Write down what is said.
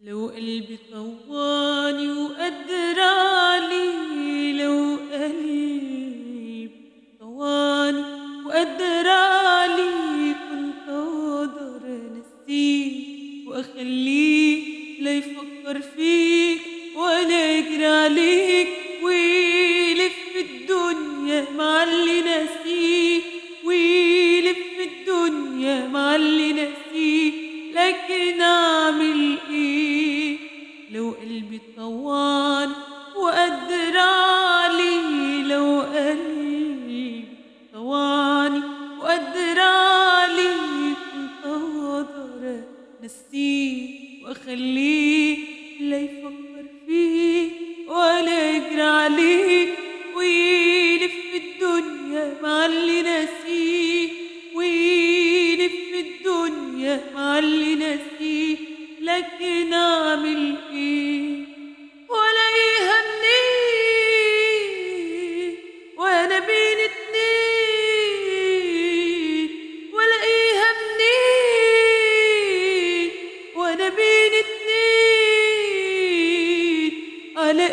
لو قلبي طواني وقدر علي، لو قلبي طواني وقدر علي، كنت أقدر أنسيه وأخليه لا يفكر فيك ولا يجري عليك، ويلف الدنيا مع اللي ناسيه، ويلف الدنيا مع اللي ناسيه. لكن أعمل إيه لو قلبي طواني وقدر علي، لو قلبي طواني وقدر علي، كنت أقدر أنسيه وأخليه لا يفكر فيه ولا يجري عليك، ويلف الدنيا مع اللي ناسيه، ويلف الدنيا مع اللي ناسيه. لكن أعمل إيه ولا يهمني وأنا بين اتنين، ولا يهمني وأنا بين اتنين على